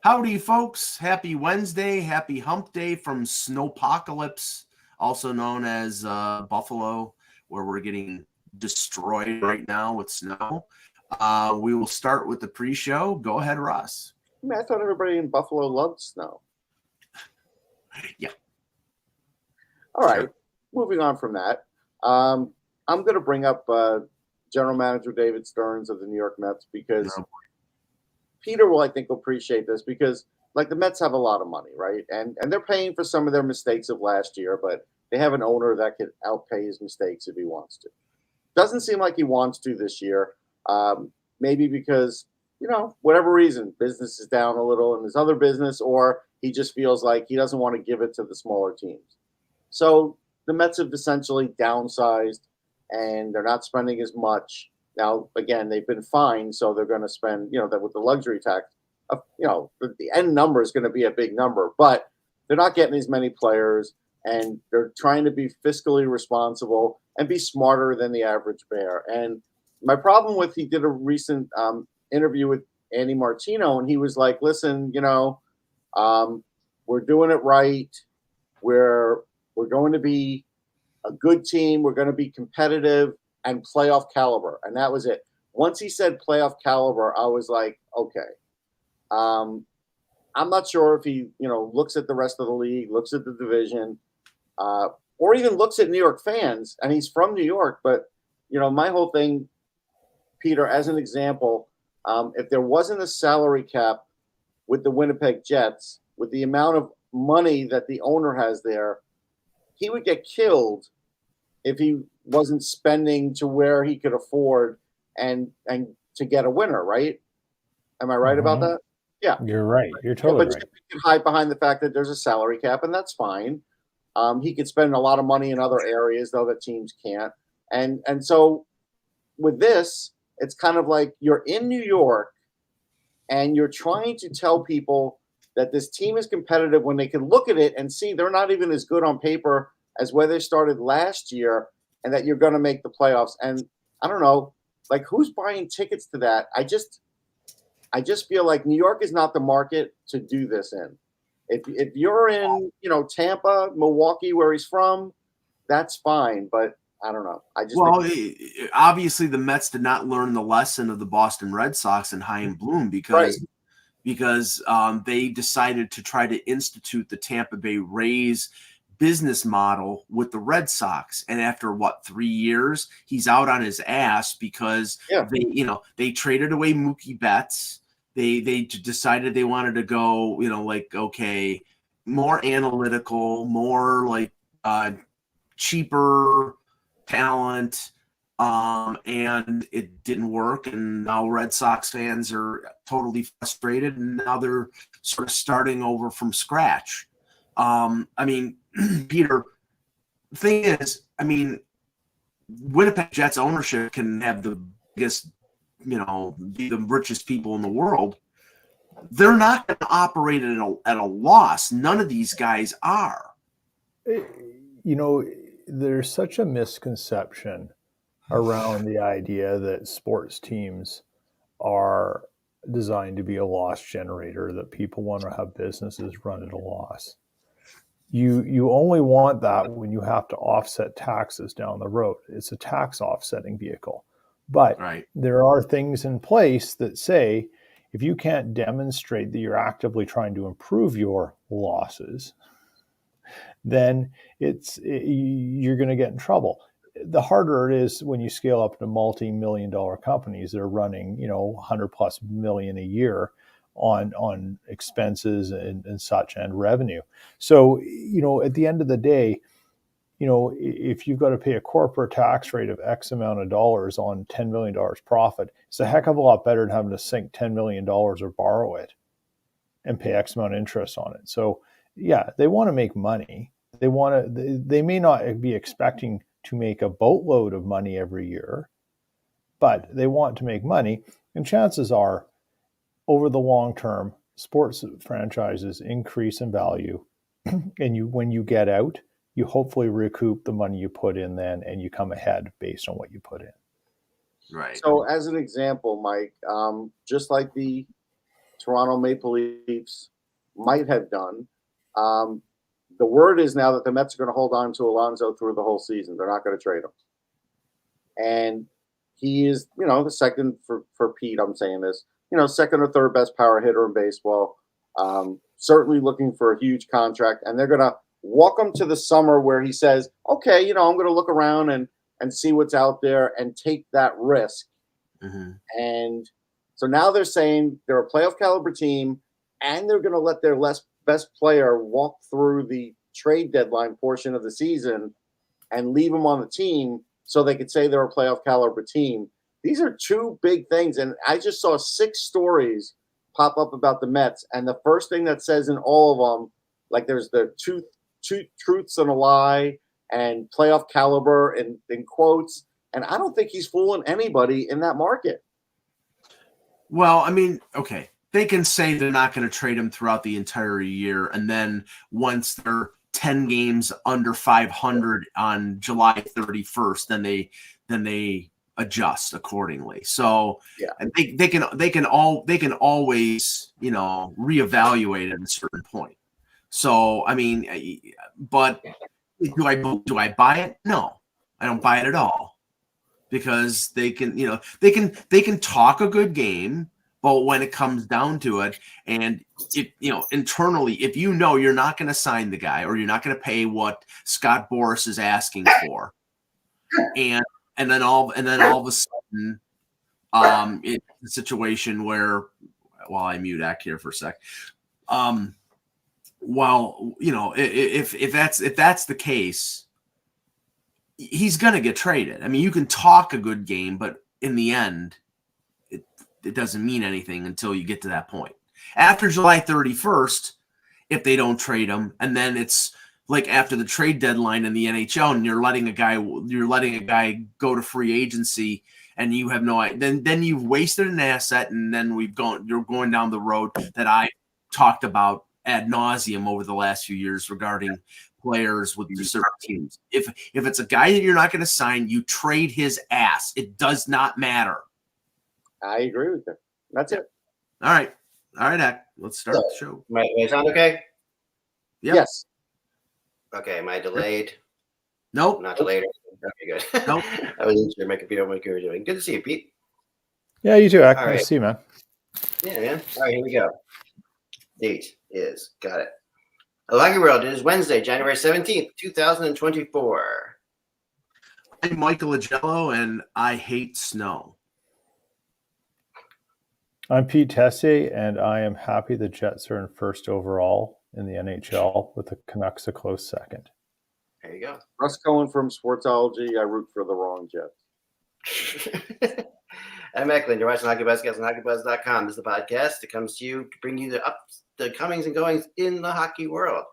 Howdy, folks. Happy Wednesday. Happy hump day from Snowpocalypse, also known as Buffalo, where we're getting destroyed right now with snow. We will start with the pre-show. Go ahead, Ross. I thought everybody in Buffalo loved snow. Yeah. All right. Moving on from that, I'm going to bring up General Manager David Stearns of the New York Mets because Peter will, I think, appreciate this because, like, the Mets have a lot of money, right? And they're paying for some of their mistakes of last year, but they have an owner that could outpay his mistakes if he wants to. Doesn't seem like he wants to this year. Maybe because, whatever reason, business is down a little in his other business, or he just feels like he doesn't want to give it to the smaller teams. So the Mets have essentially downsized, and they're not spending as much. Now, again, they've been fined, so they're going to spend, that with the luxury tax, the end number is going to be a big number, but they're not getting as many players, and they're trying to be fiscally responsible and be smarter than the average bear. And my problem with, he did a recent interview with Andy Martino, and he was like, listen, we're doing it right. We're going to be a good team. We're going to be competitive and playoff caliber. And that was it. Once he said playoff caliber, I was like, okay. I'm not sure if he, looks at the rest of the league, looks at the division, or even looks at New York fans. And he's from New York. But, my whole thing, Peter, as an example, if there wasn't a salary cap with the Winnipeg Jets, with the amount of money that the owner has there, he would get killed if he wasn't spending to where he could afford and to get a winner, right? Am I right about that? Yeah. You're right. You're totally but right. You can hide behind the fact that there's a salary cap, and that's fine. He could spend a lot of money in other areas, though, that teams can't. And so with this, it's kind of like you're in New York, and you're trying to tell people that this team is competitive when they can look at it and see they're not even as good on paper as where they started last year, and that you're going to make the playoffs. And I don't know, like, who's buying tickets to that? I just feel like New York is not the market to do this in. If you're in, Tampa, Milwaukee, where he's from, that's fine. But I don't know. Obviously the Mets did not learn the lesson of the Boston Red Sox and Chaim Bloom because they decided to try to institute the Tampa Bay Rays business model with the Red Sox. And after 3 years, he's out on his ass because they traded away Mookie Betts. They decided they wanted to go, more analytical, more cheaper talent. And it didn't work. And now Red Sox fans are totally frustrated. And now they're sort of starting over from scratch. Peter, the thing is, Winnipeg Jets ownership can have the biggest, be the richest people in the world. They're not going to operate at a loss. None of these guys are. There's such a misconception around the idea that sports teams are designed to be a loss generator, that people want to have businesses run at a loss. You only want that when you have to offset taxes down the road. It's a tax offsetting vehicle. But there are things in place that say if you can't demonstrate that you're actively trying to improve your losses, then you're going to get in trouble. The harder it is when you scale up to multi-million-dollar companies that are running, $100+ million a year on expenses and such and revenue. So, at the end of the day, if you've got to pay a corporate tax rate of X amount of dollars on $10 million profit, it's a heck of a lot better than having to sink $10 million or borrow it and pay X amount of interest on it. So yeah, they want to make money. They may not be expecting to make a boatload of money every year, but they want to make money. And chances are, over the long term, sports franchises increase in value. And when you get out, you hopefully recoup the money you put in then, and you come ahead based on what you put in. Right. So as an example, Mike, just like the Toronto Maple Leafs might have done. The word is now that the Mets are going to hold on to Alonso through the whole season. They're not going to trade him. And he is, the second for Pete, I'm saying this, second or third best power hitter in baseball. Certainly looking for a huge contract. And they're going to walk him to the summer where he says, okay, I'm going to look around and see what's out there and take that risk. Mm-hmm. And so now they're saying they're a playoff caliber team, and they're going to let their best player walk through the trade deadline portion of the season and leave him on the team so they could say they're a playoff caliber team. These are two big things. And I just saw 6 stories pop up about the Mets. And the first thing that says in all of them, like there's the two truths and a lie and playoff caliber in quotes. And I don't think he's fooling anybody in that market. Well, I mean, okay. They can say they're not going to trade him throughout the entire year. And then once they're 10 games under 500 on July 31st, then they adjust accordingly. So yeah, and they can always, reevaluate at a certain point. So, I mean, but do I buy it? No, I don't buy it at all, because they can talk a good game. But when it comes down to it, and internally, if you're not going to sign the guy, or you're not going to pay what Scott Boras is asking for, and then all of a sudden, it's a situation where, while I mute Ack here for a sec, if that's the case, he's going to get traded. I mean, you can talk a good game, but in the end, it doesn't mean anything until you get to that point. After July 31st, if they don't trade him, and then it's like after the trade deadline in the NHL, and you're letting a guy go to free agency, and you have no idea, then you've wasted an asset, and then you're going down the road that I talked about ad nauseum over the last few years regarding players with certain teams. If it's a guy that you're not going to sign, you trade his ass. It does not matter. I agree with that. That's it. All right, Ack. Let's start the show. My sound okay? Yep. Yes. Okay. Am I delayed? Nope. Not delayed. Okay, good. Nope. I wasn't sure my computer what you were doing. Good to see you, Pete. Yeah, you too, Ack. All Nice right. to see you, man. Yeah, man. All right, here we go. Date is, got it. Hello, Hockey World. It is Wednesday, January 17th, 2024. I'm Michael Agello, and I hate snow. I'm Pete Tessier, and I am happy the Jets are in first overall in the NHL, with the Canucks a close second. There you go. Russ Cohen from Sportsology. I root for the wrong Jets. I'm Eklund. You're watching HockeyBuzzcast on HockeyBuzz.com. This is the podcast that comes to you to bring you the comings and goings in the hockey world.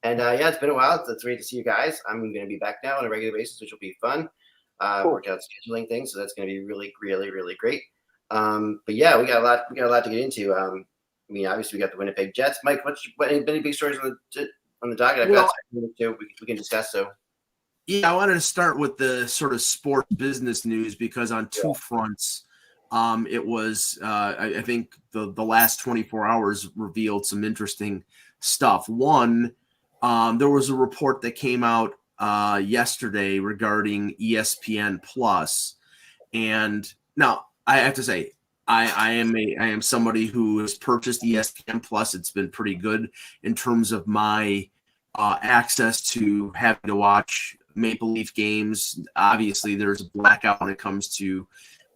And it's been a while. It's great to see you guys. I'm going to be back now on a regular basis, which will be fun. Cool. Work out scheduling things, so that's going to be really, really, really great. But yeah, we got a lot to get into. Obviously we got the Winnipeg Jets. Mike, any big stories on the docket? I've got something we can discuss. So yeah, I wanted to start with the sort of sports business news, because on two fronts, it was I think the last 24 hours revealed some interesting stuff. One, there was a report that came out yesterday regarding ESPN Plus, and now I have to say, I am somebody who has purchased ESPN Plus. It's been pretty good in terms of my access to having to watch Maple Leaf games. Obviously, there's a blackout when it comes to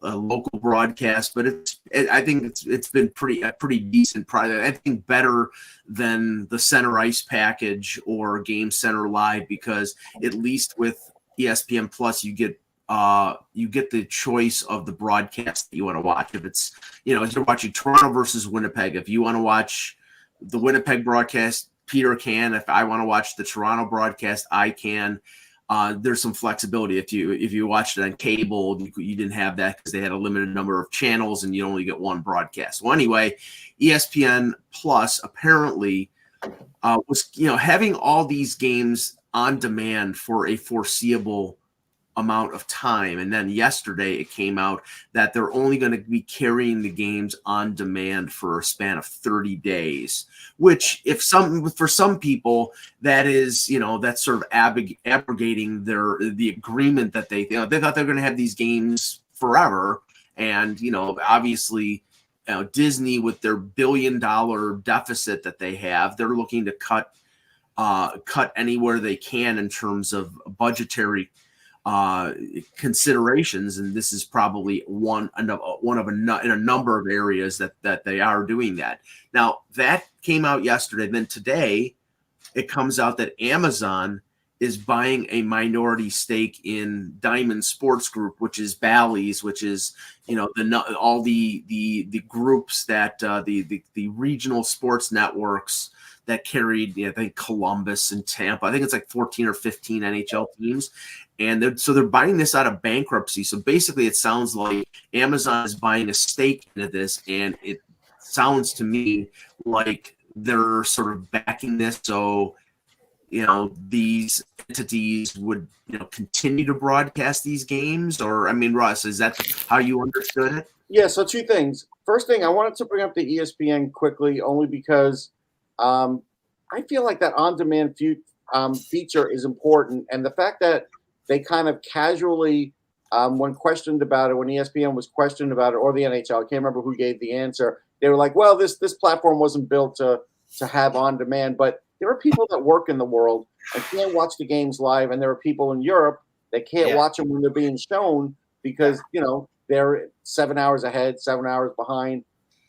local broadcast, but I think it's been pretty decent product. I think better than the Center Ice package or Game Center Live, because at least with ESPN Plus you get the choice of the broadcast that you want to watch. If it's, if you're watching Toronto versus Winnipeg, if you want to watch the Winnipeg broadcast, Peter can. If I want to watch the Toronto broadcast, I can. There's some flexibility. If you watched it on cable, you didn't have that because they had a limited number of channels and you only get one broadcast. Well, anyway, ESPN Plus apparently was having all these games on demand for a foreseeable amount of time. And then yesterday it came out that they're only going to be carrying the games on demand for a span of 30 days, which for some people, that is, that's sort of abrogating the agreement that they thought they were going to have these games forever. And, obviously, Disney, with their $1 billion deficit that they have, they're looking to cut anywhere they can in terms of budgetary considerations, and this is probably one of in a number of areas that they are doing that. Now that came out yesterday. Then today, it comes out that Amazon is buying a minority stake in Diamond Sports Group, which is Bally's, which is all the groups that the regional sports networks that carried, I think, Columbus and Tampa. I think it's like 14 or 15 NHL teams. And they're buying this out of bankruptcy. So basically it sounds like Amazon is buying a stake into this. And it sounds to me like they're sort of backing this. So, these entities would, continue to broadcast these games. Or, I mean, Russ, is that how you understood it? Yeah, so two things. First thing, I wanted to bring up the ESPN quickly only because I feel like that on-demand feature is important. And the fact that they kind of casually, when questioned about it, when ESPN was questioned about it, or the NHL, I can't remember who gave the answer, they were like, well, this platform wasn't built to have on-demand. But there are people that work in the world and can't watch the games live, and there are people in Europe that can't watch them when they're being shown because, they're 7 hours ahead, 7 hours behind.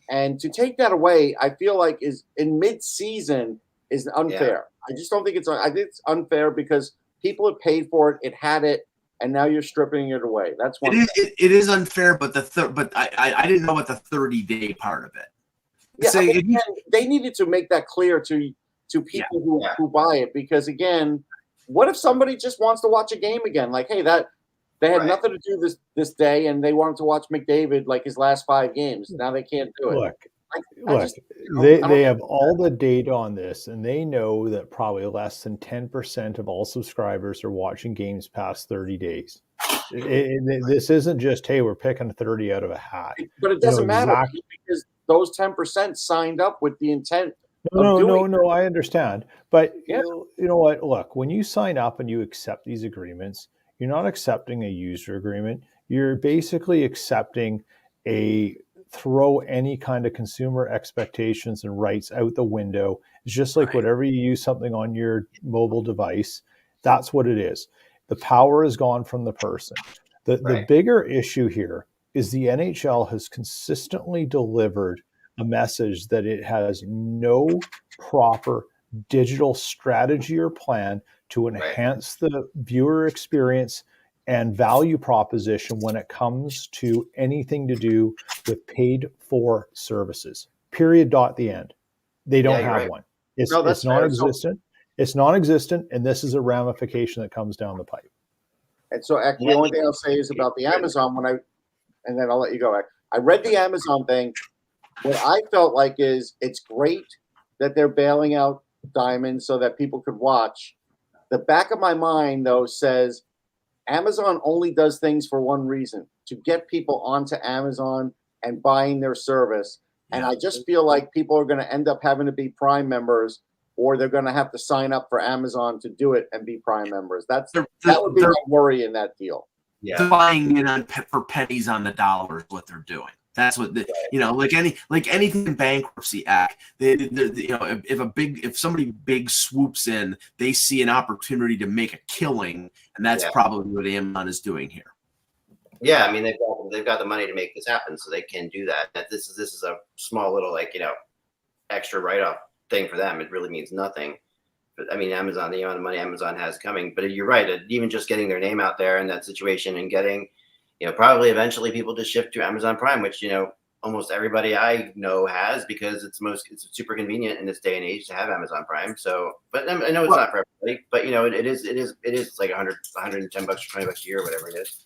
And to take that away, I feel like is in mid-season is unfair. I just don't think I think it's unfair because people have paid for it, it had it, and now you're stripping it away. That's one. It is unfair, but I didn't know about the 30-day part of it. Yeah, So they needed to make that clear to people who buy it, because again, what if somebody just wants to watch a game again? Like, hey, that they had nothing to do this day, and they wanted to watch McDavid like his last 5 games. Now they can't do it. Look, they have all the data on this, and they know that probably less than 10% of all subscribers are watching games past 30 days. This isn't just, hey, we're picking 30 out of a hat. But it doesn't matter because those 10% signed up with the intent. No, I understand. But you know what? Look, when you sign up and you accept these agreements, you're not accepting a user agreement. You're basically accepting throw any kind of consumer expectations and rights out the window. It's just like whatever you use something on your mobile device, that's what it is. The power is gone from the person. The bigger issue here is the NHL has consistently delivered a message that it has no proper digital strategy or plan to enhance the viewer experience and value proposition when it comes to anything to do with paid for services. Period. The end. They don't have one. It's non-existent. It's non-existent, and this is a ramification that comes down the pipe. And so, the only thing I'll say is about the Amazon and then I'll let you go. I read the Amazon thing. What I felt like is it's great that they're bailing out Diamond so that people could watch. The back of my mind, though, says Amazon only does things for one reason: to get people onto Amazon and buying their service. And I just feel like people are going to end up having to be Prime members, or they're going to have to sign up for Amazon to do it and be Prime members. That would be my worry in that deal. Yeah. They're buying in for pennies on the dollar is what they're doing. That's what like anything in bankruptcy act. If somebody big swoops in, they see an opportunity to make a killing, and that's probably what Amazon is doing here. Yeah, I mean they've got the money to make this happen, so they can do that. This is a small little extra write-off thing for them. It really means nothing. But I mean, Amazon, the amount of money Amazon has coming, but you're right. Even just getting their name out there in that situation and getting, probably eventually people just shift to Amazon Prime, which almost everybody I know has, because it's super convenient in this day and age to have Amazon Prime. So, but I know it's not for everybody, but it is like $110 or $20 a year, whatever it is.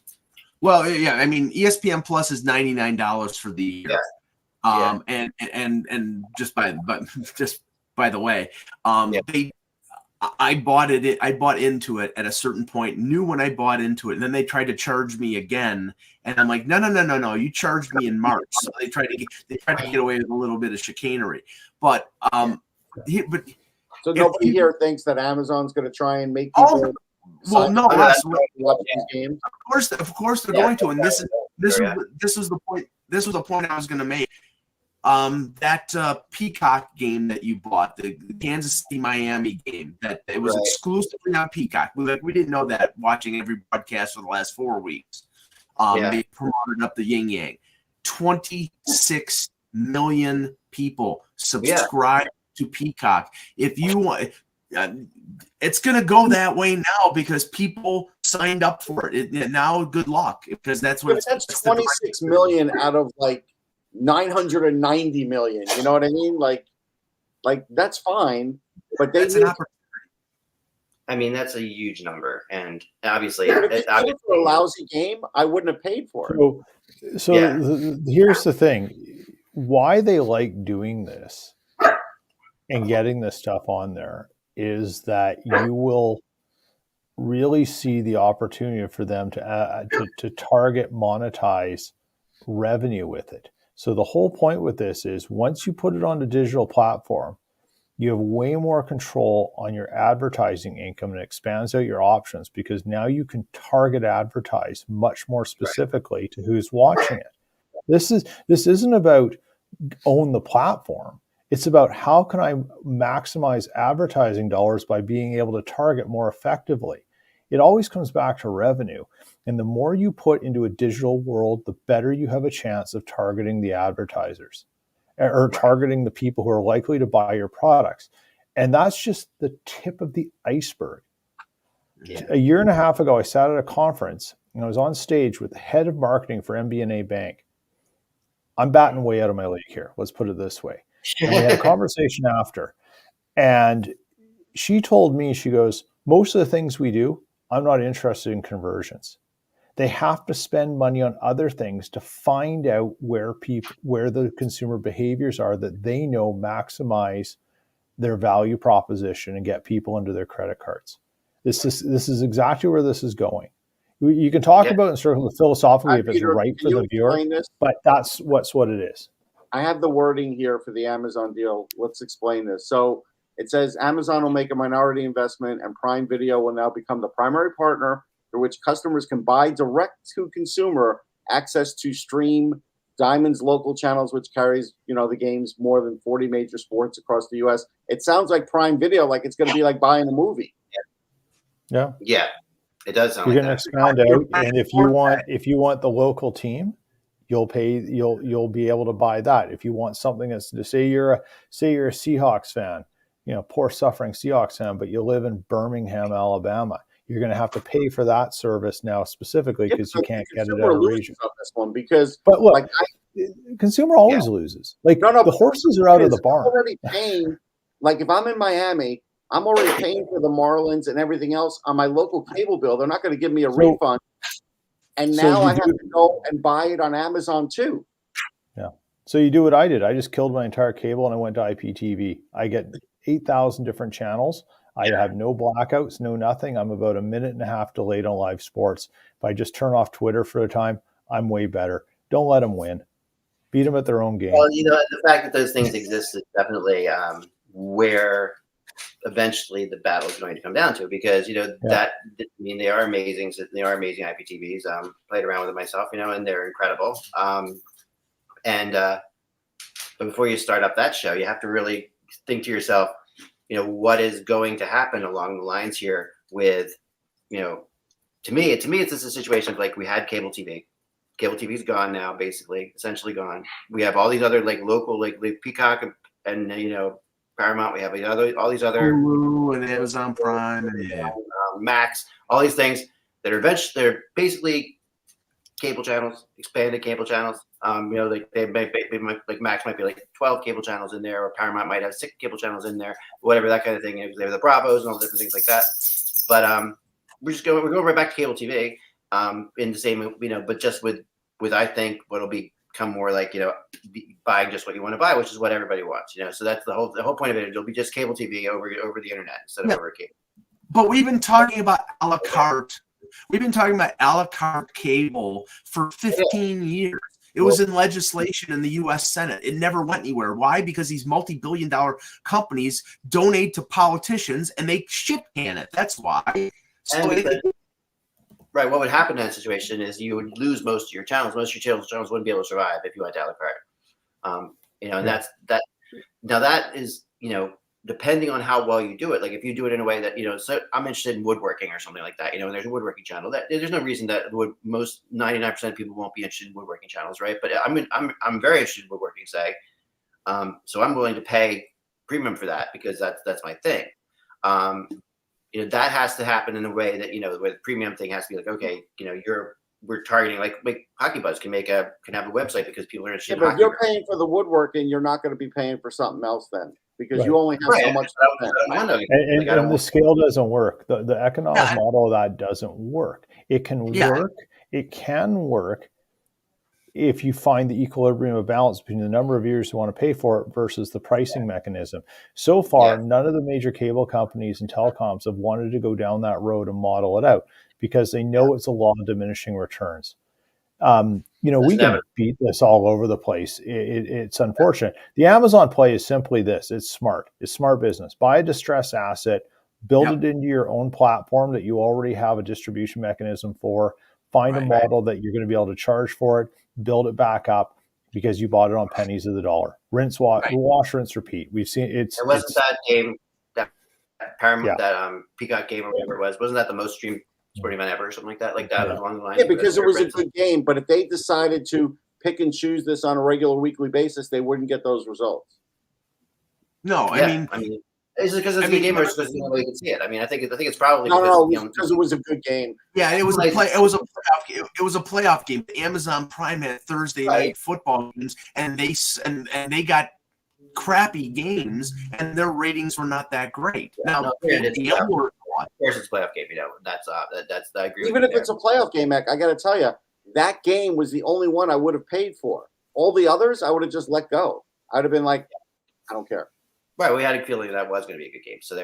Well, yeah, I mean, ESPN Plus is $99 for the year. And just by the way, I bought it. I bought into it at a certain point, knew when I bought into it. And then they tried to charge me again. And I'm like, no. You charged me in March. So they tried to get away with a little bit of chicanery. But, so nobody here thinks that Amazon's going to try and make people. Watch these games. Of course they're going to. And this was the point. This was the point I was going to make. That Peacock game that you bought, the Kansas City Miami game, that it was exclusively on Peacock. We didn't know that watching every broadcast for the last 4 weeks. They promoted up the yin yang. 26 million people subscribe to Peacock. If you want, it's going to go that way now because people signed up for it. Now, good luck, because that's what. That's 26 million out of like 990 million. You know what I mean? Like that's fine, but that's an opportunity. I mean, that's a huge number, and obviously, for a lousy game, I wouldn't have paid for it. So here's the thing: why they like doing this and getting this stuff on there is that you will really see the opportunity for them to target, monetize revenue with it. So the whole point with this is once you put it on a digital platform, you have way more control on your advertising income and it expands out your options because now you can target advertise much more specifically to who's watching it. This isn't about own the platform. It's about how can I maximize advertising dollars by being able to target more effectively. It always comes back to revenue. And the more you put into a digital world, the better you have a chance of targeting the advertisers or targeting the people who are likely to buy your products. And that's just the tip of the iceberg. Yeah. A year and a half ago, I sat at a conference and I was on stage with the head of marketing for MBNA Bank. I'm batting way out of my league here. Let's put it this way. And we had a conversation after. And she told me, she goes, most of the things we do, I'm not interested in conversions. They have to spend money on other things to find out where the consumer behaviors are that they know maximize their value proposition and get people into their credit cards. This is exactly where this is going. You can talk about it and sort of philosophically if it's right for the viewer, but that's what it is. I have the wording here for the Amazon deal. Let's explain this. So it says Amazon will make a minority investment and Prime Video will now become the primary partner through which customers can buy direct to consumer access to stream Diamond's local channels, which carries, the games more than 40 major sports across the U.S. It sounds like Prime Video, like it's going to be like buying a movie. Yeah, it does sound. You're going to expand out, and if you want the local team, you'll be able to buy that. If you want something that's to say you're a Seahawks fan, poor suffering Seahawks fan, but you live in Birmingham, Alabama. You're going to have to pay for that service now specifically because you can't get it out of region. This one but look, consumer always loses. The horses are out of the barn. I'm already paying. Like if I'm in Miami, I'm already paying for the Marlins and everything else on my local cable bill. They're not going to give me a refund. And now I have to go and buy it on Amazon too. Yeah. So you do what I did. I just killed my entire cable and I went to IPTV. I get 8,000 different channels. I have no blackouts, no nothing. I'm about a minute and a half delayed on live sports. If I just turn off Twitter for a time, I'm way better. Don't let them win. Beat them at their own game. Well, the fact that those things exist is definitely where eventually the battle is going to come down to, because they are amazing. They are amazing IPTVs. Played around with it myself, and they're incredible. But before you start up that show, you have to really think to yourself, what is going to happen along the lines here with, to me, it's just a situation of like we had cable TV. Cable TV's gone now, basically, essentially gone. We have all these other like local, like Peacock and Paramount. We have all these other Hulu and Amazon Prime and Max, all these things that are they're basically cable channels, expanded cable channels. They like Max might be like 12 cable channels in there, or Paramount might have 6 cable channels in there, whatever that kind of thing. They have the Bravos and all different things like that. But we're going right back to cable TV in the same, but just with I think what'll be become more like, buying just what you want to buy, which is what everybody wants, So that's the whole point of it. It'll be just cable TV over the internet instead of over cable. But we've been talking about a la carte. We've been talking about a la carte cable for 15 years. It was in legislation in the U.S. Senate. It never went anywhere. Why? Because these multi-billion-dollar companies donate to politicians and they shit can it. That's why. So right. What would happen in that situation is you would lose most of your channels. Most of your channels wouldn't be able to survive if you went to a la carte. And that's that. Now that is, depending on how well you do it. Like if you do it in a way that, so I'm interested in woodworking or something like that, and there's a woodworking channel that there's no reason that most 99% of people won't be interested in woodworking channels. Right. But I'm very interested in woodworking, say. So I'm willing to pay premium for that because that's my thing. That has to happen in a way that, where the premium thing has to be like, okay, we're targeting like HockeyBuzz can have a website because people are interested. Yeah, but if you're paying for the woodworking, you're not going to be paying for something else then, because you only have so much. And the scale doesn't work. The economic model of that doesn't work. It can work. It can work if you find the equilibrium of balance between the number of years you want to pay for it versus the pricing mechanism. So far, none of the major cable companies and telecoms have wanted to go down that road and model it out because they know it's a law of diminishing returns. We can beat this all over the place. It's unfortunate. The Amazon play is simply this. It's smart. It's smart business. Buy a distressed asset, build it into your own platform that you already have a distribution mechanism for, find a model that you're going to be able to charge for it, build it back up because you bought it on pennies of the dollar. Wash, rinse, repeat. We've seen it wasn't that game, that Paramount, that Peacock game or whatever it was, wasn't that the most streamed sporting event ever or something like that? Like that was along the line. Yeah, because it was a good game, but if they decided to pick and choose this on a regular weekly basis, they wouldn't get those results. No, I mean, is it because it's a good game or is it because the only way you can see it? I mean, I think it's probably because it was a good game. Yeah, it was a playoff game. It was a playoff game. Amazon Prime had Thursday night football games, and they got crappy games, and their ratings were not that great. Now, of course, it's a playoff game. That's I agree. Even if it's a playoff game, Mac, I got to tell you, that game was the only one I would have paid for. All the others, I would have just let go. I'd have been like, I don't care. Right, we had a feeling that was going to be a good game. So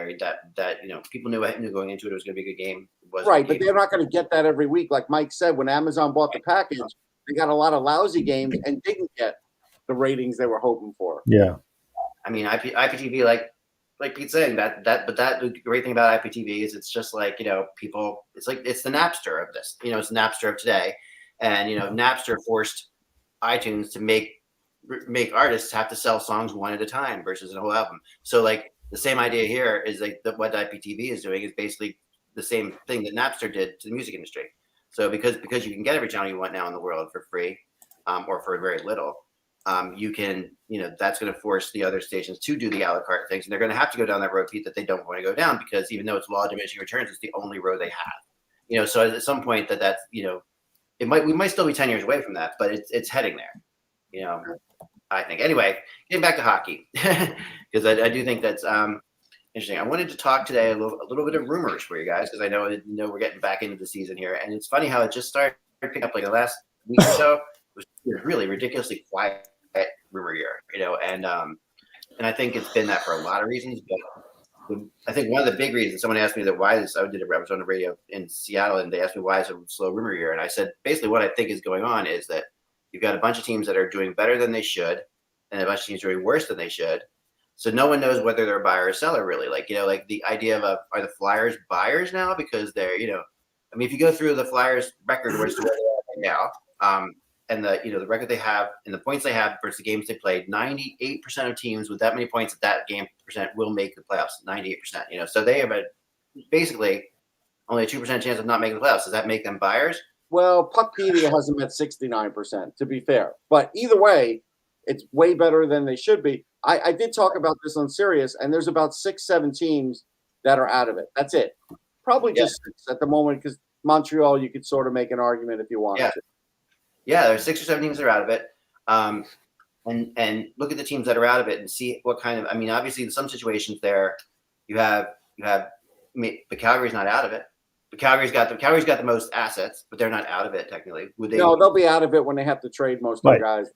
people knew going into it was going to be a good game. Right, but they're not going to get that every week. Like Mike said, when Amazon bought the package, they got a lot of lousy games and didn't get the ratings they were hoping for. Yeah, I mean, IPTV, like Pete's saying, but the great thing about IPTV is it's just like people. It's like it's the Napster of this. It's the Napster of today, and Napster forced iTunes to make artists have to sell songs one at a time versus a whole album. So like the same idea here is like what IPTV is doing is basically the same thing that Napster did to the music industry. So because you can get every channel you want now in the world for free, or for very little, you can that's going to force the other stations to do the a la carte things, and they're going to have to go down that road, Pete, that they don't want to go down because even though it's law of diminishing returns, it's the only road they have. So at some point that's we might still be 10 years away from that, but it's heading there. I think. Anyway, getting back to hockey, because I do think that's interesting. I wanted to talk today a little bit of rumors for you guys, because I know we're getting back into the season here, and it's funny how it just started picking up like the last week or so. It was really ridiculously quiet rumor year, and I think it's been that for a lot of reasons, but I think one of the big reasons, someone asked me that why this, I was on the radio in Seattle, and they asked me why it's a slow rumor year, and I said basically what I think is going on is that you've got a bunch of teams that are doing better than they should, and a bunch of teams doing worse than they should. So no one knows whether they're a buyer or seller, really. Like the idea of are the Flyers buyers now because they're I mean, if you go through the Flyers record where they are right now, and the record they have and the points they have versus the games they played, 98% of teams with that many points at that game percent will make the playoffs. 98%. So they have basically only a 2% chance of not making the playoffs. Does that make them buyers? Well, Puckpedia has them at 69%, to be fair. But either way, it's way better than they should be. I did talk about this on Sirius, and there's about 6-7 teams that are out of it. That's it. Probably just 6 at the moment, because Montreal, you could sort of make an argument if you wanted to. Yeah, there's 6 or 7 teams that are out of it. And look at the teams that are out of it and see what kind of – I mean, obviously in some situations there, you have the Calgary's not out of it. Calgary's got the most assets, but they're not out of it technically. Would they? No, they'll be out of it when they have to trade most of their guys.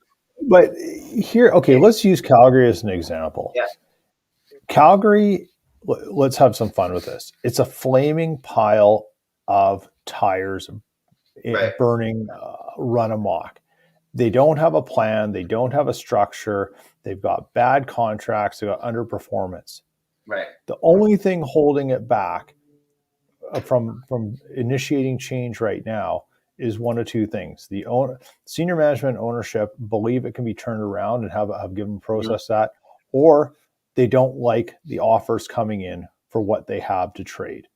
But here, okay, let's use Calgary as an example. Yeah. Calgary, let's have some fun with this. It's a flaming pile of tires burning, run amok. They don't have a plan. They don't have a structure. They've got bad contracts. They've got underperformance. Right. The only thing holding it back from initiating change right now is one of two things. The senior management ownership believe it can be turned around and have given process that, or they don't like the offers coming in for what they have to trade.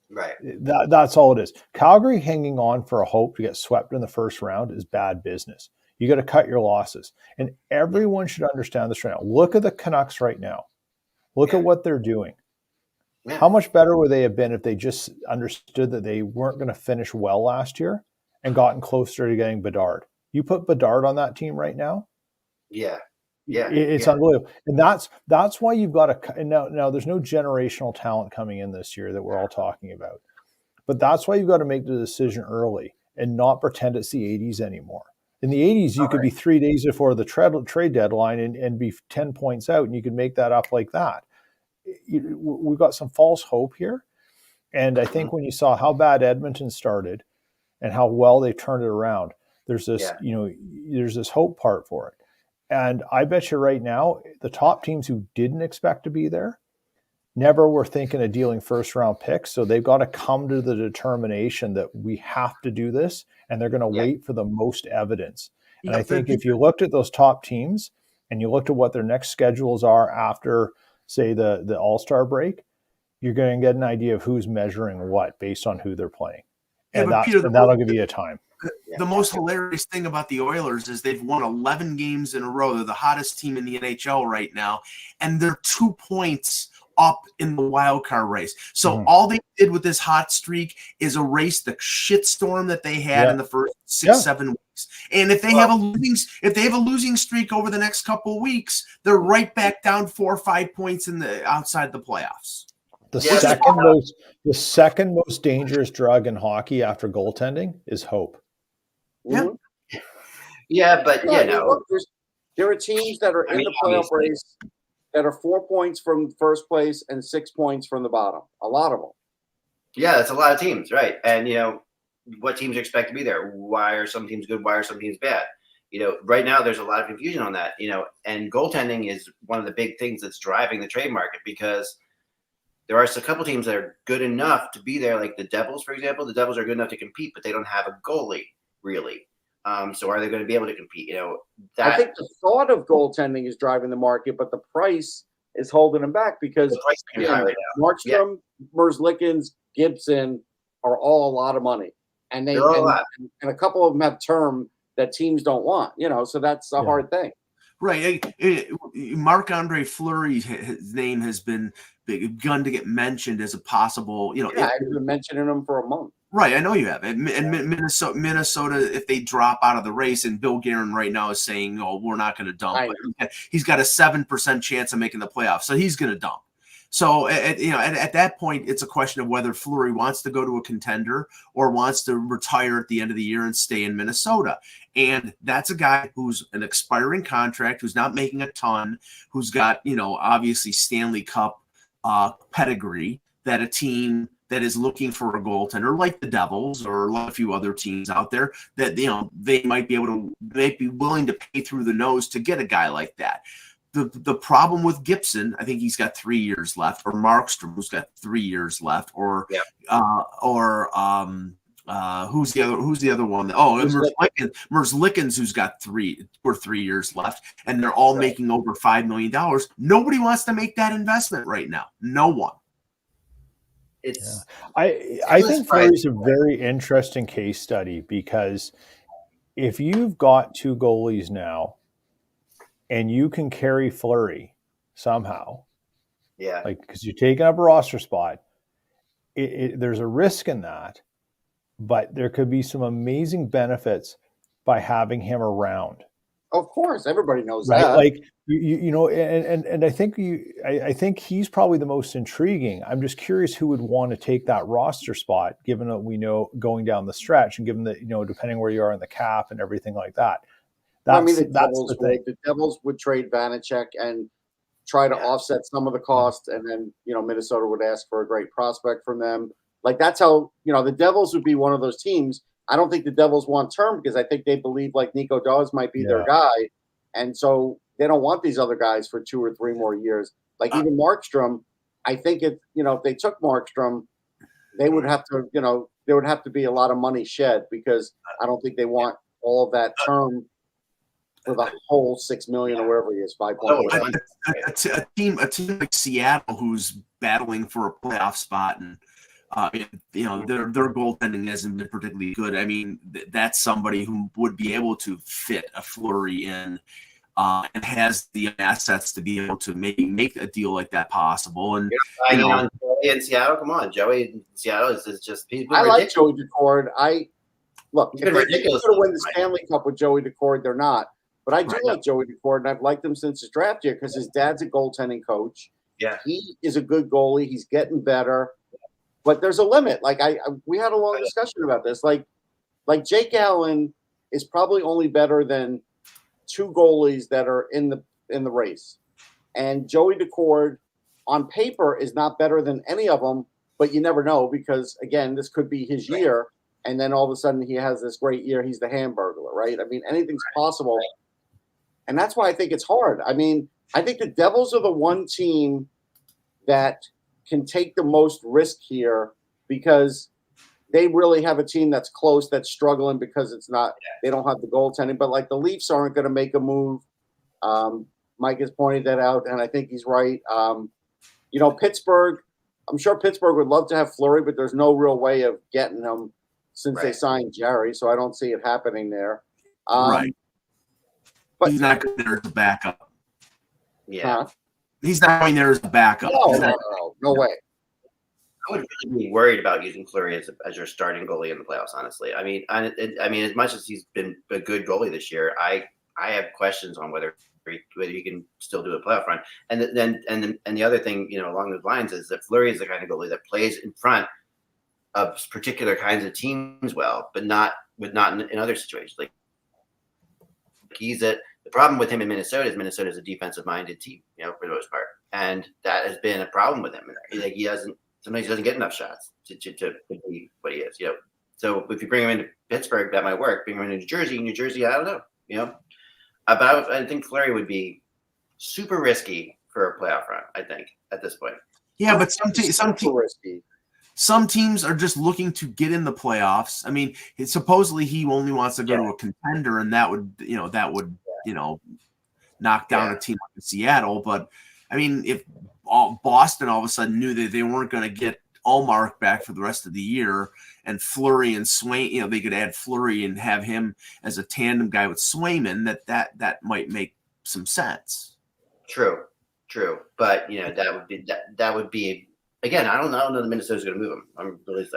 Right. That's all it is. Calgary hanging on for a hope to get swept in the first round is bad business. You got to cut your losses. And everyone should understand this right now. Look at the Canucks right now. Look at what they're doing. Yeah. How much better would they have been if they just understood that they weren't going to finish well last year and gotten closer to getting Bedard? You put Bedard on that team right now? Yeah. It's unbelievable. And that's why you've got to – and now there's no generational talent coming in this year that we're all talking about. But that's why you've got to make the decision early and not pretend it's the 80s anymore. In the 80s, you could be 3 days before the trade deadline and be 10 points out, and you could make that up like that. We've got some false hope here. And I think when you saw how bad Edmonton started and how well they turned it around, there's this, there's this hope part for it. And I bet you right now, the top teams who didn't expect to be there never were thinking of dealing first round picks. So they've got to come to the determination that we have to do this, and they're going to wait for the most evidence. And I think if you looked at those top teams and you looked at what their next schedules are after, say, the All-Star break, you're going to get an idea of who's measuring what based on who they're playing. And, that'll give you a time. The most hilarious thing about the Oilers is they've won 11 games in a row. They're the hottest team in the NHL right now, and they're 2 points up in the wild card race. So all they did with this hot streak is erase the shitstorm that they had in the first 6-7 weeks. And if they have a losing streak over the next couple of weeks, they're right back down 4 or 5 points outside the playoffs. The second most dangerous drug in hockey after goaltending is hope. Yeah. Yeah, but look, there are teams that are in the playoff race that are 4 points from first place and 6 points from the bottom. A lot of them. Yeah, that's a lot of teams, right? And what teams expect to be there? Why are some teams good? Why are some teams bad? Right now there's a lot of confusion on that. And goaltending is one of the big things that's driving the trade market, because there are a couple teams that are good enough to be there, like the Devils, for example. The Devils are good enough to compete, but they don't have a goalie, really. So are they going to be able to compete? I think the thought of goaltending is driving the market, but the price is holding them back because the price is pretty high right now. Markstrom, Merzlikins, Gibson are all a lot of money, and and a couple of them have term that teams don't want. So that's a hard thing. Right. Marc-Andre Fleury, his name has begun to get mentioned as a possible, I've been mentioning him for a month. Right, I know you have. And Minnesota, if they drop out of the race, and Bill Guerin right now is saying, "Oh, we're not going to dump," he's got a 7% chance of making the playoffs, so he's going to dump. So at that point, it's a question of whether Fleury wants to go to a contender or wants to retire at the end of the year and stay in Minnesota. And that's a guy who's an expiring contract, who's not making a ton, who's got obviously Stanley Cup pedigree, that a team that is looking for a goaltender like the Devils or like a few other teams out there, that they might be willing to pay through the nose to get a guy like that. The problem with Gibson, I think he's got 3 years left, or Markstrom, who's got 3 years left, or who's the other one? Oh, Merzlikins, who's got 3 years left, and they're all making over $5 million. Nobody wants to make that investment right now. No one. I think Fleury's a very interesting case study, because if you've got 2 goalies now and you can carry Fleury somehow, because you're taking up a roster spot, there's a risk in that, but there could be some amazing benefits by having him around. Of course, everybody knows that. Like You know, and I think I think he's probably the most intriguing. I'm just curious who would want to take that roster spot, given that we know going down the stretch, and given that, you know, depending where you are in the cap and everything like that. That's the thing. The Devils would trade Vanacek and try to offset some of the cost, and then, you know, Minnesota would ask for a great prospect from them. Like, that's how, you know, the Devils would be one of those teams. I don't think the Devils want term because I think they believe like Nico Dawes might be their guy, and so they don't want these other guys for 2 or 3 more years. Like even Markstrom, I think if they took Markstrom, they would have to, you know, there would have to be a lot of money shed because I don't think they want all of that term for the whole $6 million or wherever he is, 5.1. A team like Seattle who's battling for a playoff spot, and you know, their goaltending hasn't been particularly good. I mean, that's somebody who would be able to fit a Fleury in, and has the assets to be able to make a deal like that possible. And Joey in Seattle, come on, Joey in Seattle is just. I like Joey Daccord. Look, if they think they're going to win the Stanley Cup with Joey Daccord, they're not. But I do like Joey Daccord, and I've liked him since his draft year because his dad's a goaltending coach. Yeah, he is a good goalie. He's getting better, but there's a limit. Like we had a long discussion about this. Like Jake Allen is probably only better than 2 goalies that are in the race, and Joey Daccord on paper is not better than any of them. But you never know because again, this could be his year, and then all of a sudden he has this great year. He's the Hamburglar, right? I mean, anything's possible. And that's why I think it's hard. I mean, I think the Devils are the one team that can take the most risk here because they really have a team that's close, that's struggling because they don't have the goaltending. But like the Leafs aren't going to make a move. Mike has pointed that out, and I think he's right. You know, Pittsburgh, I'm sure Pittsburgh would love to have Fleury, but there's no real way of getting him since they signed Jerry, so I don't see it happening there. Right. But he's not going there as a backup. Yeah. He's not going there as a backup. No way. I would really be worried about using Fleury as your starting goalie in the playoffs, honestly. I mean, as much as he's been a good goalie this year, I have questions on whether he can still do a playoff run. And the other thing, you know, along those lines is that Fleury is the kind of goalie that plays in front of particular kinds of teams well, but not in other situations. Like the problem with him in Minnesota is a defensive-minded team, you know, for the most part, and that has been a problem with him. Like sometimes he doesn't get enough shots to be what he is, you know. So if you bring him into Pittsburgh, that might work. Bring him into New Jersey, I don't know, you know. But I think Fleury would be super risky for a playoff run. I think at this point. Yeah, but some teams are just looking to get in the playoffs. I mean, supposedly he only wants to go to a contender, and that would knock down a team like Seattle. But I mean, if Boston all of a sudden knew that they weren't going to get Ullmark back for the rest of the year, and Fleury and Swain, you know, they could add Fleury and have him as a tandem guy with Swayman, that might make some sense. True. But you know, that would be. Again, I don't know that Minnesota's going to move him. I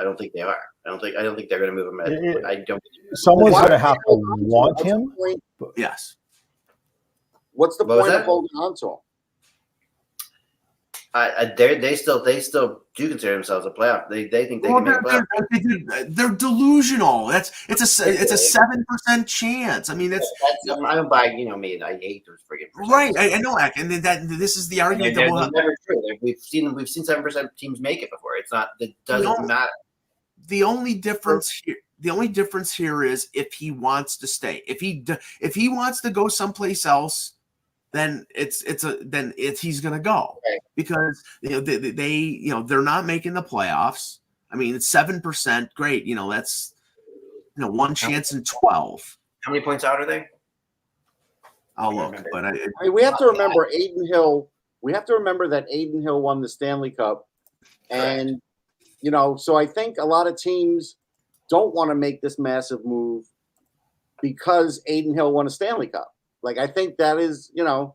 don't think they are. I don't think they're going to move him. I don't. Someone's going to have to want him. Yes. What's the point of holding on to him? They still do consider themselves a playoff. They think they can make a playoff. They're delusional. It's a 7% chance. I mean, I don't buy. You know me. I hate those friggin' right. I know, and this is the argument that never true. We've seen 7% teams make it before. It's not. It doesn't matter. The only difference here is if he wants to stay. If he wants to go someplace else, then he's going to go, because you know they're not making the playoffs. I mean, it's 7%. Great, you know, that's one chance in 12. How many points out are they? I'll look, but I mean, we have to remember Adin Hill. We have to remember that Adin Hill won the Stanley Cup, and you know, so I think a lot of teams don't want to make this massive move because Adin Hill won a Stanley Cup. Like, I think that is, you know,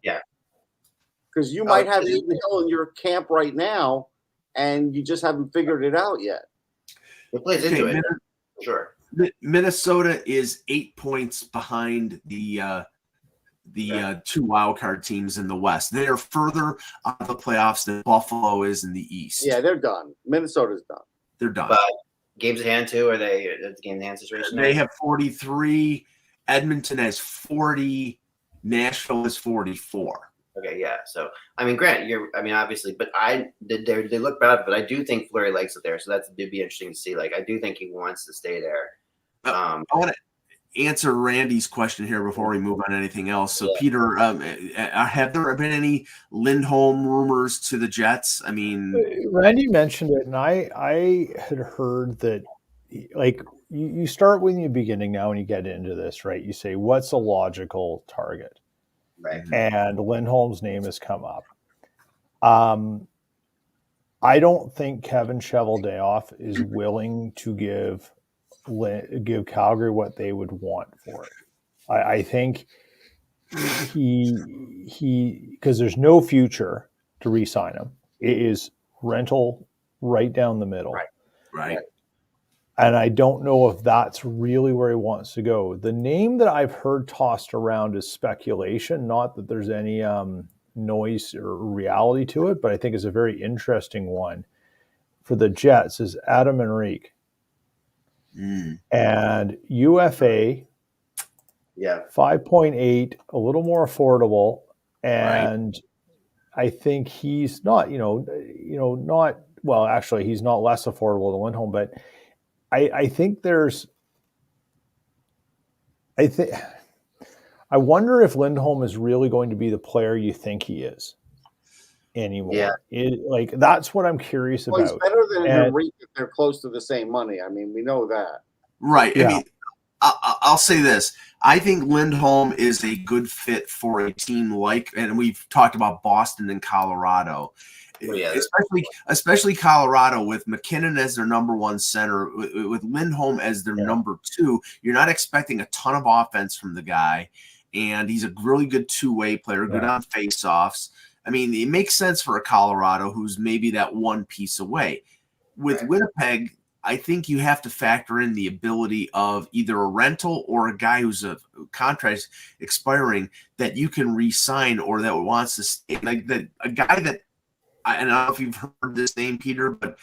because you might have Adin Hill in your camp right now, and you just haven't figured it out yet. It plays into it. Sure. Minnesota is 8 points behind the two wild card teams in the West. They are further out of the playoffs than Buffalo is in the East. Yeah, they're done. Minnesota's done. They're done. But games at hand too? Are they the game in hand situation? They have 43. Edmonton has 40. Nashville has 44. Okay, yeah. So I mean, Grant, obviously, but they look bad, but I do think Fleury likes it there, so it'd be interesting to see. Like, I do think he wants to stay there. I want to answer Randy's question here before we move on to anything else. So, Peter, have there been any Lindholm rumors to the Jets? I mean, Randy mentioned it, and I had heard that, like, you start when you're beginning now and you get into this, right? You say, what's a logical target? Right. And Lindholm's name has come up. I don't think Kevin Cheveldayoff is willing to give Calgary what they would want for it. I think he because there's no future to re-sign him. It is rental right down the middle. Right. And I don't know if that's really where he wants to go. The name that I've heard tossed around is speculation, not that there's any noise or reality to it, but I think it's a very interesting one for the Jets is Adam Henrique. And UFA, 5.8, a little more affordable. And I think he's not, not, well, actually, he's not less affordable than Lindholm, but I think I wonder if Lindholm is really going to be the player you think he is anymore. Yeah. That's what I'm curious about. He's better than Henrique if they're close to the same money. I mean, we know that. Right. Yeah. I mean, I'll say this. I think Lindholm is a good fit for a team and we've talked about Boston and Colorado. Especially Colorado with McKinnon as their number one center, with Lindholm as their number two. You're not expecting a ton of offense from the guy, and he's a really good two-way player, good on face-offs. I mean, it makes sense for a Colorado who's maybe that one piece away. With Winnipeg, I think you have to factor in the ability of either a rental or a guy who's a contract expiring that you can re-sign or that wants to stay. A guy that, and I don't know if you've heard this name, Peter, but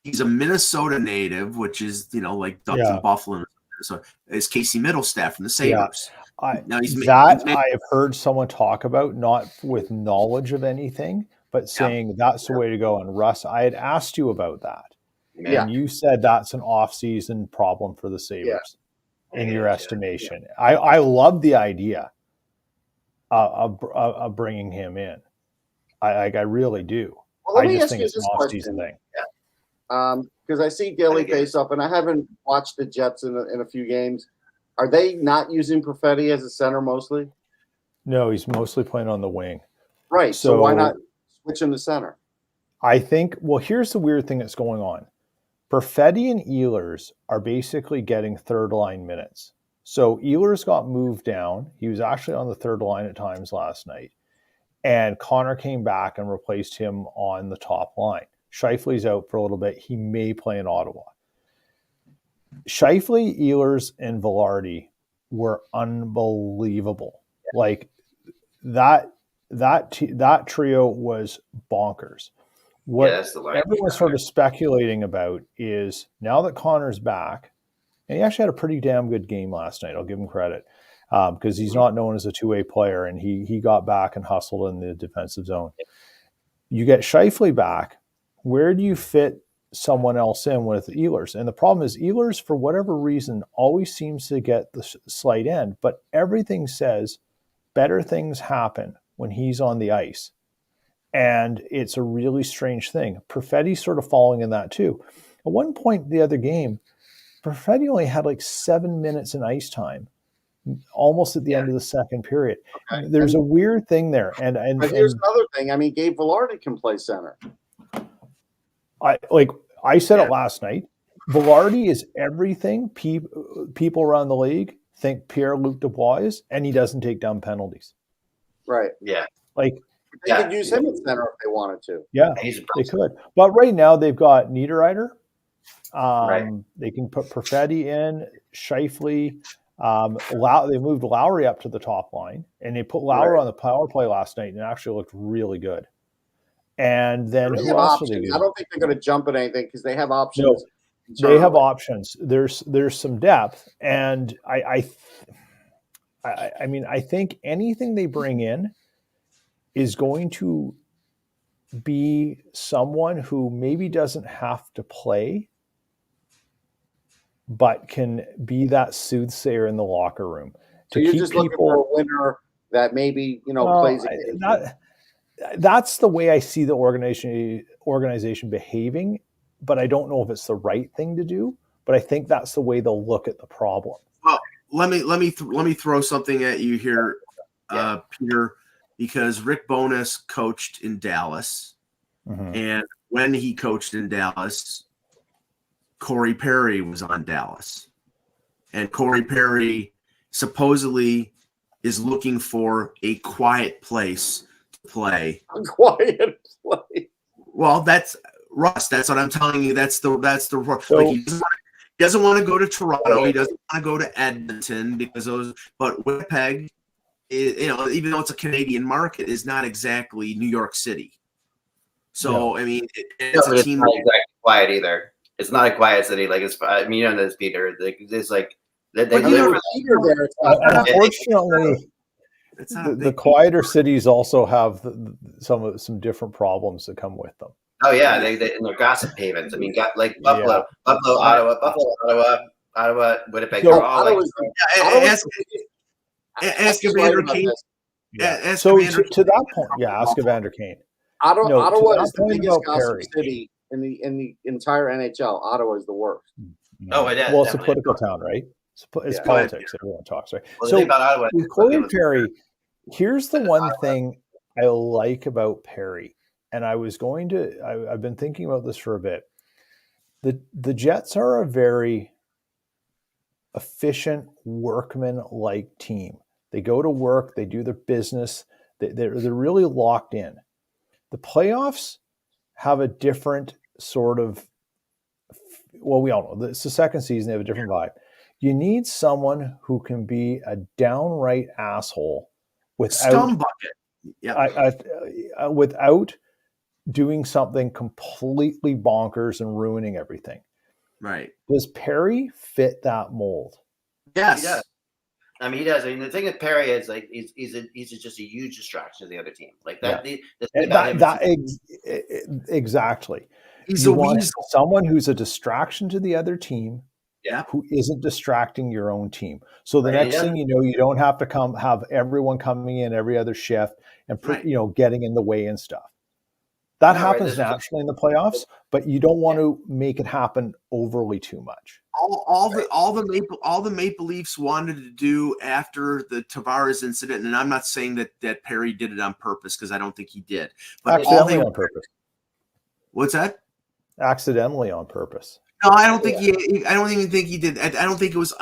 he's a Minnesota native, which is, like Ducks and Buffalo. So is Casey Middlestaff from the Sabres. I have heard someone talk about, not with knowledge of anything, but saying that's the way to go. And Russ, I had asked you about that. And you said that's an off-season problem for the Sabres in your estimation. I love the idea of bringing him in. I really do. Well, let me just ask think you it's this an off-season thing. Because I see Gilly face up, and I haven't watched the Jets in a few games. Are they not using Perfetti as a center mostly? No, he's mostly playing on the wing. Right. So why not switch him to center? I think, well, here's the weird thing that's going on. Perfetti and Ehlers are basically getting third-line minutes. So Ehlers got moved down. He was actually on the third line at times last night. And Connor came back and replaced him on the top line. Scheifele's out for a little bit. He may play in Ottawa. Scheifele, Ehlers, and Velarde were unbelievable. Like that trio was bonkers. What everyone's sort of speculating about is now that Connor's back, and he actually had a pretty damn good game last night. I'll give him credit. Because he's not known as a two-way player, and he got back and hustled in the defensive zone. You get Scheifele back. Where do you fit someone else in with Ehlers? And the problem is Ehlers, for whatever reason, always seems to get the slight end, but everything says better things happen when he's on the ice. And it's a really strange thing. Perfetti's sort of falling in that too. At one point the other game, Perfetti only had like 7 minutes in ice time. Almost at the end of the second period. Okay. There's a weird thing there. But here's another thing. I mean, Gabe Velarde can play center. I said it last night. Velarde is everything people around the league think Pierre-Luc Dubois is, and he doesn't take dumb penalties. Right. Yeah. They could use him at center if they wanted to. Yeah, they could. But right now they've got Niederreiter. They can put Perfetti in, Scheifele, They moved Lowry up to the top line, and they put Lowry on the power play last night, and it actually looked really good. And then They who have else options. do they do? I don't think they're going to jump at anything because they have options. No, they have internally. options. There's some depth, and I mean, I think anything they bring in is going to be someone who maybe doesn't have to play, but can be that soothsayer in the locker room. So you're just looking for a winner that maybe plays. That's the way I see the organization behaving, but I don't know if it's the right thing to do. But I think that's the way they'll look at the problem. Well, let me throw something at you here, Peter, because Rick Bowness coached in Dallas, and when he coached in Dallas, Corey Perry was on Dallas, and Corey Perry supposedly is looking for a quiet place to play. A quiet place. Well, that's Russ. That's what I'm telling you. That's the like he doesn't want to go to Toronto. He doesn't want to go to Edmonton because but Winnipeg, even though it's a Canadian market, is not exactly New York City. So I mean, it's a team. It's not exactly quiet either. It's not a quiet city. Like this, Peter. It's like Unfortunately, the quieter cities also have some different problems that come with them. Oh yeah, and they're gossip havens. I mean, Buffalo, Ottawa, Winnipeg. So, ask Evander Kane. So to that point, ask Evander Kane. Ottawa is the biggest gossip city in the entire NHL. Ottawa is the worst. Oh, it is. Well, it's a political town, right? It's politics. Everyone talks, right? Well, so about Ottawa, with Corey Perry, here's the one thing I like about Perry, and I've been thinking about this for a bit. The Jets are a very efficient, workman-like team. They go to work, they do their business, they're really locked in. The playoffs have a different sort of, well, we all know it's the second season, they have a different vibe. You need someone who can be a downright asshole without without doing something completely bonkers and ruining everything. Right. Does Perry fit that mold? Yes. He does. I mean, he does. I mean, the thing with Perry is like he's just a huge distraction to the other team. Like that. Exactly. He's you want someone who's a distraction to the other team. Yeah. Who isn't distracting your own team. So the next thing you know, you don't have to have everyone coming in every other shift and getting in the way and stuff. That happens naturally in the playoffs, but you don't want to make it happen overly too much. All the Maple Leafs wanted to do after the Tavares incident, and I'm not saying that Perry did it on purpose because I don't think he did. But accidentally on purpose. What's that? Accidentally on purpose. No, I don't think he. I don't even think he did. I don't think it was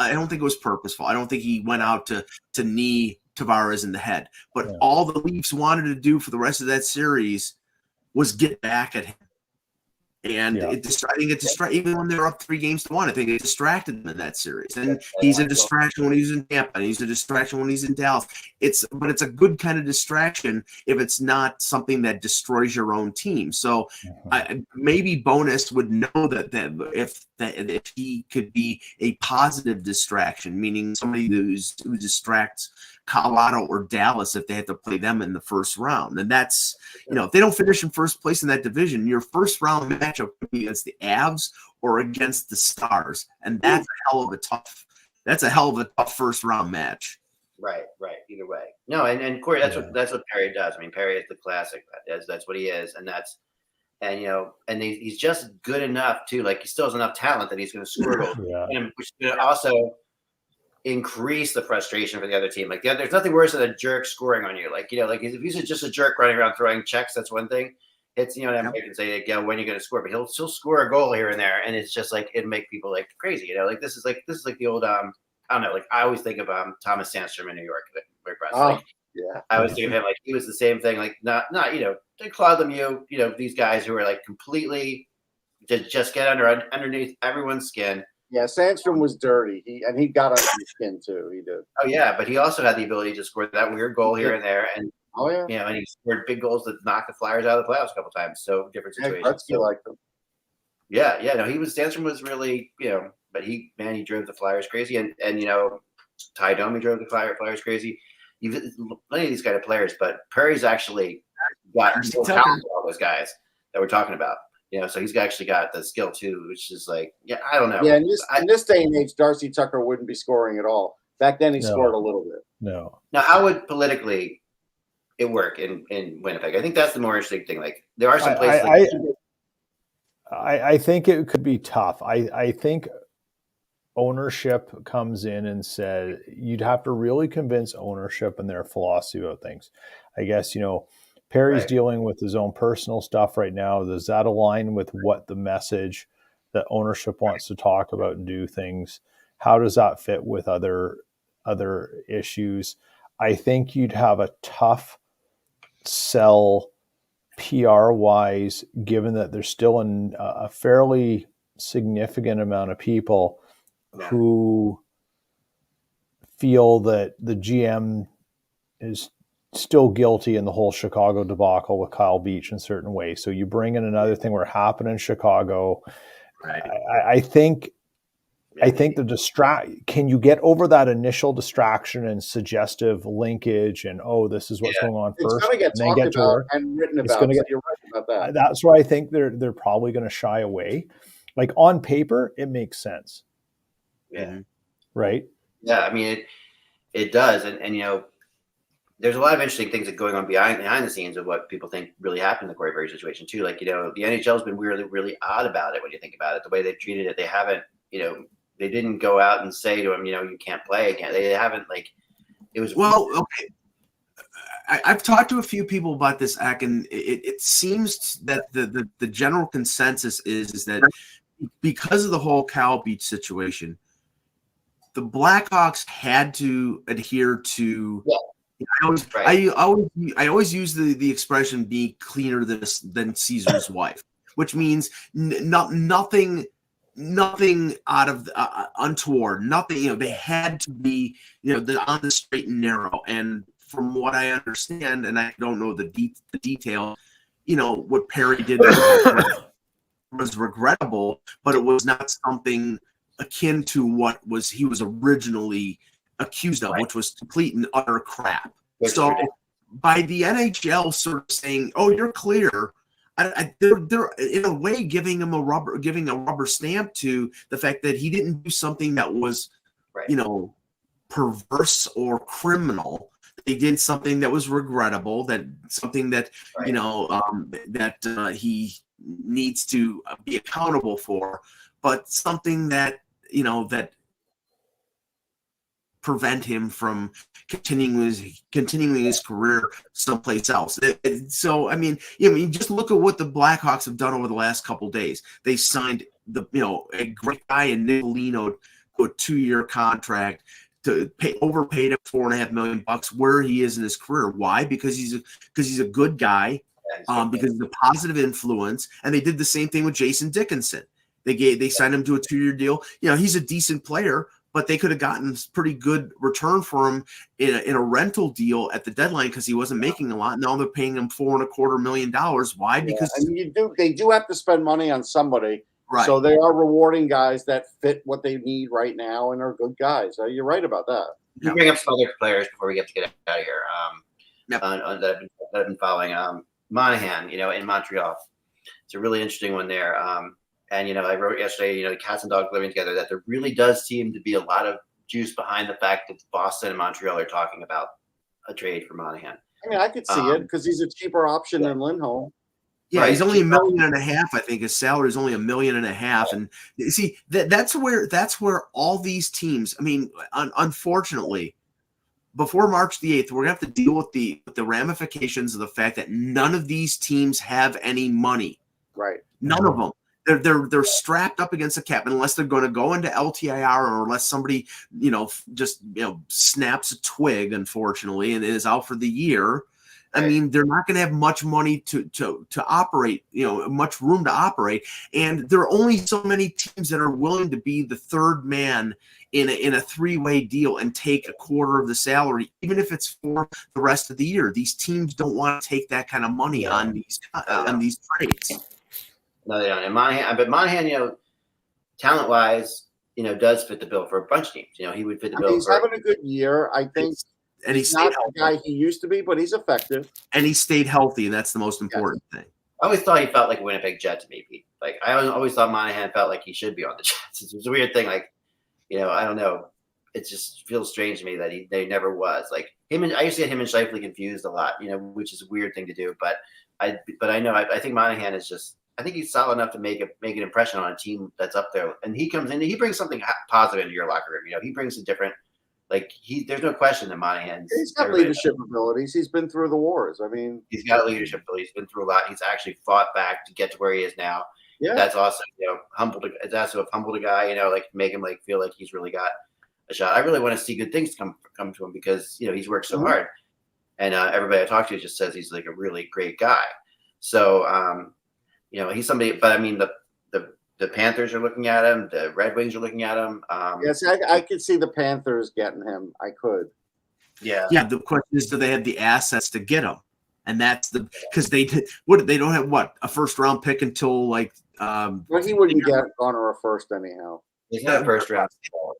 purposeful. I don't think he went out to knee Tavares in the head. But all the Leafs wanted to do for the rest of that series was get back at him. And I think it distracted, even when they were up 3-1, I think it distracted them in that series. And he's a distraction when he's in Tampa, and he's a distraction when he's in Dallas. But it's a good kind of distraction if it's not something that destroys your own team. So maybe Bonus would know that if he could be a positive distraction, meaning somebody who distracts Colorado or Dallas if they have to play them in the first round. And that's, if they don't finish in first place in that division, your first round matchup could be against the Avs or against the Stars. And that's a hell of a tough first round match. Right. Either way. No, and Corey, that's what Perry does. I mean, Perry is the classic. That's what he is. And he's just good enough too. Like, he still has enough talent that he's going to score goals. Which is going to also increase the frustration for the other team. Like, there's nothing worse than a jerk scoring on you. Like, if he's just a jerk running around throwing checks, that's one thing. It's, you can say, when are you going to score? But he'll still score a goal here and there, and it's just like, it'd make people like crazy. Like, this is like the old I don't know. Like, I always think of Thomas Sandstrom in New York. I always think of him like he was the same thing. Like, not Claude Lemieux. These guys who are like completely just get underneath everyone's skin. Yeah, Sandstrom was dirty. He got under his skin too. He did. Oh yeah, but he also had the ability to score that weird goal here and there, and Oh yeah, and he scored big goals that knocked the Flyers out of the playoffs a couple times. So different situations. Gretzky liked him. Yeah, no, Sandstrom was really, but he drove the Flyers crazy, and Ty Domi drove the Flyers crazy. Even plenty of these kind of players, but Perry's actually got more talent than all those guys that we're talking about. So he's actually got the skill too, which is like, I don't know. Yeah, in this day and age, Darcy Tucker wouldn't be scoring at all. Back then, he scored a little bit. No. Now, how would politically it work in Winnipeg? I think that's the more interesting thing. Like, there are some places. I think it could be tough. I think ownership comes in and said you'd have to really convince ownership and their philosophy about things. I guess, Perry's dealing with his own personal stuff right now. Does that align with what the message that ownership wants to talk about and do things? How does that fit with other issues? I think you'd have a tough sell PR-wise, given that there's still a fairly significant amount of people who feel that the GM is still guilty in the whole Chicago debacle with Kyle Beach in certain ways. So you bring in another thing where it happened in Chicago. Right. I think can you get over that initial distraction and suggestive linkage and, this is what's going on first? It's going to get talked about and written about. You're right about that. That's why I think they're probably going to shy away. Like on paper, it makes sense. Yeah. Right. Yeah. I mean, it does. And there's a lot of interesting things that going on behind the scenes of what people think really happened in the Corey Perry situation too. Like, the NHL has been really, really odd about it when you think about it. The way they've treated it, they haven't, they didn't go out and say to him, you can't play again. They haven't, it was. Well, okay. I've talked to a few people about this, Ak, and it seems that the general consensus is that because of the whole Cal Beach situation, the Blackhawks had to adhere to. Yeah. I always use the expression "be cleaner than Caesar's wife," which means nothing out of untoward. Nothing. They had to be on the straight and narrow. And from what I understand, and I don't know the detail, what Perry did was regrettable, but it was not something akin to what he was originally accused of, which was complete and utter crap. So by the NHL sort of saying, "Oh, you're clear," they're in a way giving a rubber stamp to the fact that he didn't do something that was, perverse or criminal. They did something that was regrettable, that he needs to be accountable for, but something that that prevent him from continuing his career someplace else. So I mean, just look at what the Blackhawks have done over the last couple of days. They signed a great guy in Nicolino to a 2-year contract, to overpaid him $4.5 million where he is in his career. Why? Because he's a good guy, because he's a positive influence, and they did the same thing with Jason Dickinson. They signed him to a 2-year deal. He's a decent player, but they could have gotten pretty good return for him in a rental deal at the deadline because he wasn't making a lot. Now they're paying him $4.25 million. Why? Because they do have to spend money on somebody. Right. So they are rewarding guys that fit what they need right now and are good guys. You're right about that. You bring up some other players before we get out of here. That I've been following. Monahan, in Montreal. It's a really interesting one there. And, I wrote yesterday, cats and dogs living together, that there really does seem to be a lot of juice behind the fact that Boston and Montreal are talking about a trade for Monahan. I mean, I could see it because he's a cheaper option than Lindholm. Yeah, he's only $1.5 million. I think his salary is only $1.5 million. And you see, that's where all these teams. I mean, unfortunately, before March the 8th, we're gonna have to deal with the ramifications of the fact that none of these teams have any money. Right. None of them. They're strapped up against the cap unless they're going to go into LTIR, or unless somebody snaps a twig, unfortunately, and is out for the year. I mean, they're not going to have much money to operate, much room to operate. And there are only so many teams that are willing to be the third man in a three-way deal and take a quarter of the salary, even if it's for the rest of the year. These teams don't want to take that kind of money on these trades. No, they don't. And Monahan, talent-wise, does fit the bill for a bunch of teams. He would fit the bill. He's having a good year, I think. And he's not the guy he used to be, but he's effective. And he stayed healthy, and that's the most important thing. I always thought he felt like a Winnipeg Jet to me, Pete. Like, I always thought Monahan felt like he should be on the Jets. It's a weird thing. Like, I don't know. It just feels strange to me that they never was. Like, I used to get him and Scheifele confused a lot, which is a weird thing to do. But I think Monahan is just – I think he's solid enough to make an impression on a team that's up there. And he comes in and he brings something positive into your locker room. He brings a different – there's no question that Monahan's – He's got leadership abilities. He's been through the wars. I mean – he's got leadership abilities. He's been through a lot. He's actually fought back to get to where he is now. Yeah. That's also, humbled. It's also humbled a guy, make him feel like he's really got a shot. I really want to see good things come to him because, he's worked so hard. And everybody I talk to just says he's like a really great guy. So, he's somebody, but I mean, the Panthers are looking at him. The Red Wings are looking at him. Yes, I could see the Panthers getting him. I could. Yeah. Yeah. The question is, do they have the assets to get him? And that's because they don't have a first round pick until well, he wouldn't get gone or a first anyhow. He's not a first round.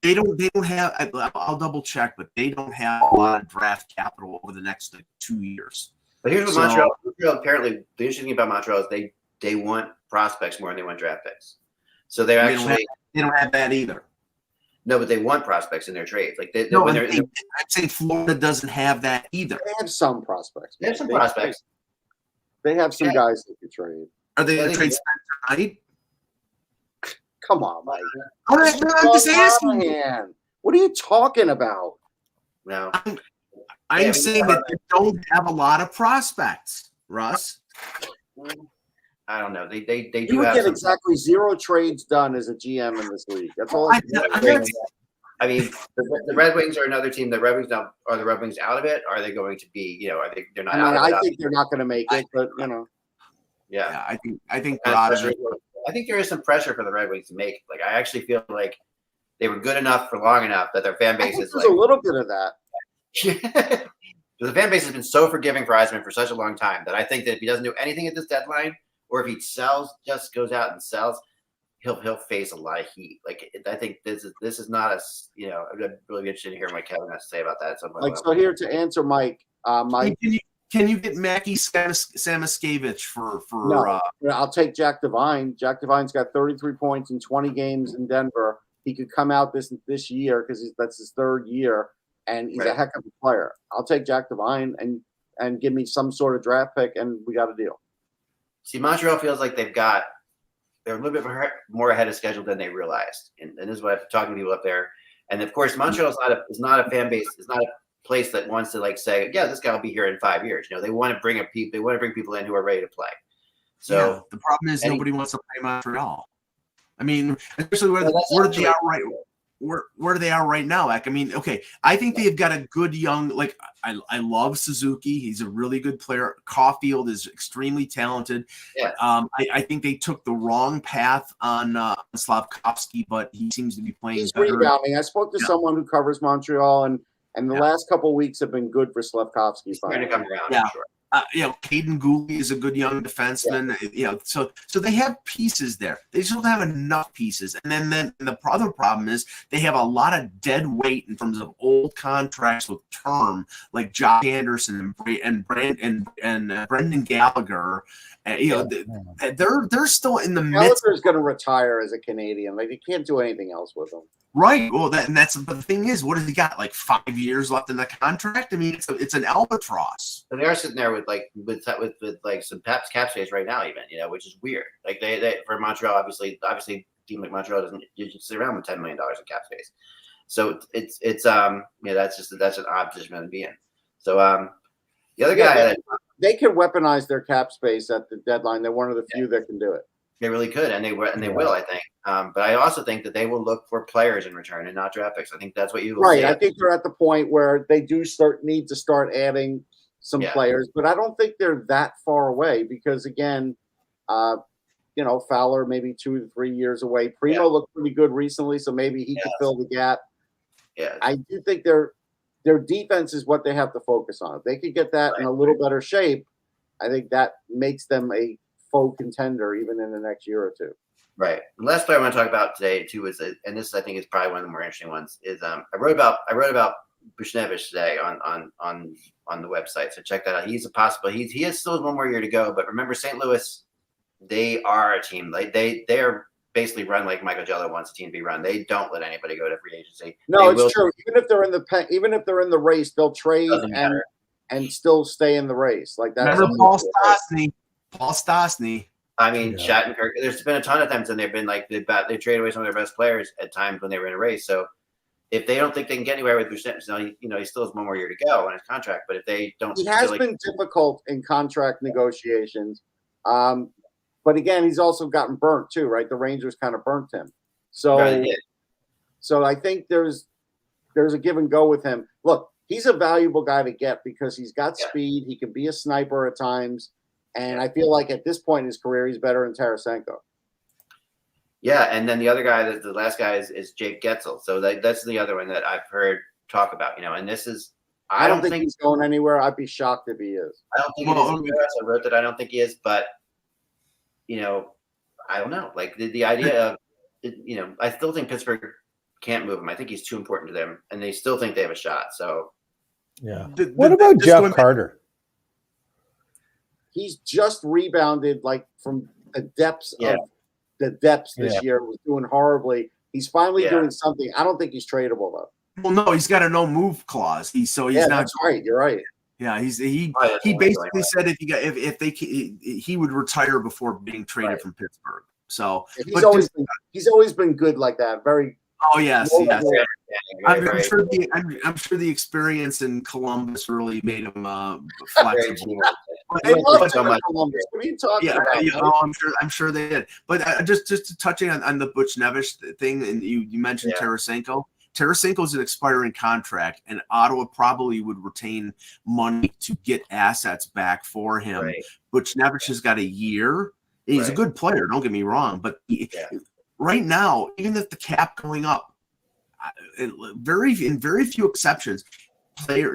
They don't have. I'll double check, but they don't have a lot of draft capital over the next 2 years. But here's what Montreal apparently the interesting thing about Montreal is they want prospects more than they want draft picks. So they don't have that either. No, but they want prospects in their trades. Like I'd say Florida doesn't have that either. They have some prospects. They have some prospects. They have some guys that could trade. Are they going to trade Spencer Knight? Come on, Mike. I'm just asking. What are you talking about? No. I'm saying that they don't have a lot of prospects, Russ. I don't know. They do. You would get exactly 0 trades done as a GM in this league. That's all. I mean, the Red Wings are another team. The Red Wings now are the Red Wings out of it? Are they going to be? They're not. I think they're not going to make it, but Yeah, I think they're out of it. I think there is some pressure for the Red Wings to make it. Like, I actually feel like they were good enough for long enough that their fan base is there's a little bit of that. The fan base has been so forgiving for Eisman for such a long time that I think that if he doesn't do anything at this deadline, or if he just goes out and sells, he'll face a lot of heat. Like, I think this is not I'm really interested to hear what Kevin has to say about that at some point. So here to answer Mike, Can you get Mackie Samoskevich for? No, I'll take Jack Devine. Jack Devine's got 33 points in 20 games in Denver. He could come out this year because that's his third year, and he's a heck of a player. I'll take Jack Devine and give me some sort of draft pick, and we got a deal. See, Montreal feels like they're a little bit more ahead of schedule than they realized, and this is what I've talking to people up there. And of course, Montreal is not a fan base. It's not a place that wants to say, yeah, this guy will be here in 5 years. They want to bring people in who are ready to play. So the problem is nobody wants to play Montreal. I mean, especially where they are right. Where they are right now. Like, I mean, okay, I think they've got a good young. Like, I love Suzuki. He's a really good player. Caulfield is extremely talented. Yeah. I think they took the wrong path on Slavkovsky, but he seems to be playing. He's better. rebounding. I spoke to someone who covers Montreal, and the last couple of weeks have been good for Slavkovsky. He's trying to come around. Yeah. Sure. Caden Gooley is a good young defenseman. Yeah. So they have pieces there. They just don't have enough pieces. And then the other problem is they have a lot of dead weight in terms of old contracts with term, like Josh Anderson and Brendan Gallagher. They're still in the midst. Gallagher's going to retire as a Canadian. Like, they can't do anything else with him. Right. Well, that's the thing is, what has he got? Like 5 years left in the contract? I mean, it's an albatross. And they are sitting there with some cap space right now, even which is weird. Like they for Montreal, obviously, a team like Montreal doesn't usually sit around with $10 million in cap space. So it's that's an odd position to be in. So the other guy they can weaponize their cap space at the deadline. They're one of the few that can do it. They really could, and they will, I think. But I also think that they will look for players in return and not draft picks. I think that's what you will see. I think they're at the point where they do need to start adding some players, but I don't think they're that far away because, again, Fowler maybe 2 to 3 years away. Primo looked pretty good recently, so maybe he could fill the gap. Yeah, I do think their defense is what they have to focus on. If they could get that in a little better shape, I think that makes them a faux contender even in the next year or two. Right. The last player I want to talk about today too is, and this I think is probably one of the more interesting ones, is I wrote about Bushnevich today on the website. So check that out. He's a possible. He has still 1 more year to go. But remember, St. Louis, they are a team. Like they are basically run like Michael Jello wants a team to be run. They don't let anybody go to free agency. No, it's true. Even if they're in the race, they'll trade and still stay in the race. Like that. Remember Paul Stastny. I mean, Shattenkirk. There's been a ton of times when they've been like they trade away some of their best players at times when they were in a race. So if they don't think they can get anywhere with Bushnevich, he still has 1 more year to go on his contract. But if they don't, he has been difficult in contract negotiations. But again, he's also gotten burnt too, right? The Rangers kind of burnt him. So I think there's a give and go with him. Look, he's a valuable guy to get because he's got speed. He can be a sniper at times. And I feel like at this point in his career, he's better than Tarasenko. Yeah, and then the other guy, the last guy is Jake Getzel. So that's the other one that I've heard talk about, and this is – I don't think he's going anywhere. I'd be shocked if he is. I don't think he is. I wrote that I don't think he is, but – I don't know. Like the idea of, I still think Pittsburgh can't move him. I think he's too important to them, and they still think they have a shot. So, what about Jeff Carter? He's just rebounded from the depths this year. Was doing horribly. He's finally doing something. I don't think he's tradable though. Well, no, he's got a no move clause. He's not. That's right. You're right. Yeah, he basically said he would retire before being traded from Pittsburgh. So he's always been good like that. Very. Oh yes. I'm sure the experience in Columbus really made him flexible. They love Columbus. What are you talking about? Yeah, I'm sure they did. But just touching on the Bushnevich thing, and you mentioned Tarasenko. Tarasenko's an expiring contract, and Ottawa probably would retain money to get assets back for him. Right. Bushnevich has got a year. He's a good player, don't get me wrong, but right now, even if the cap going up, in very few exceptions,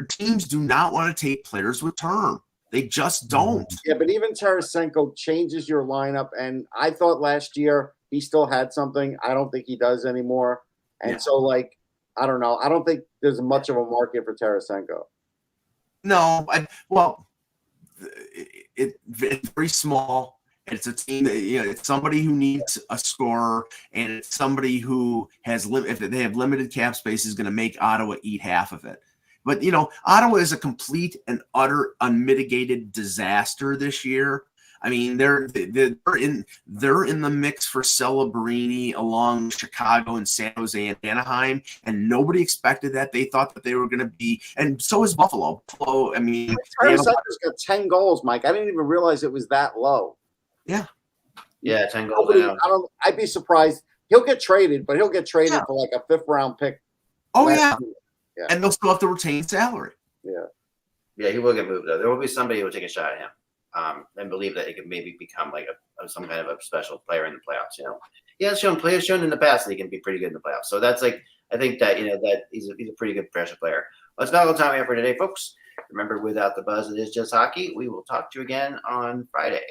teams do not want to take players with term. They just don't. Yeah, but even Tarasenko changes your lineup, and I thought last year he still had something. I don't think he does anymore. And so, I don't know. I don't think there's much of a market for Tarasenko. No, it's very small. It's a team that it's somebody who needs a scorer, and it's somebody who has if they have limited cap space is going to make Ottawa eat half of it. But Ottawa is a complete and utter unmitigated disaster this year. I mean, they're in the mix for Celebrini along Chicago and San Jose and Anaheim, and nobody expected that. They thought that they were going to be, and so is Buffalo. I mean, Tarasenko's got 10 goals, Mike. I didn't even realize it was that low. Yeah, 10 goals. I'd be surprised. He'll get traded, but he'll get traded for like a 5th round pick. Oh yeah, and they'll still have to retain salary. Yeah, he will get moved though. There will be somebody who will take a shot at him. And believe that he could maybe become like some kind of a special player in the playoffs. He has shown in the past that he can be pretty good in the playoffs. So that's I think that that he's a pretty good professional player. Well, that's not all the time we have for today, folks. Remember, without the buzz, it is just hockey. We will talk to you again on Friday.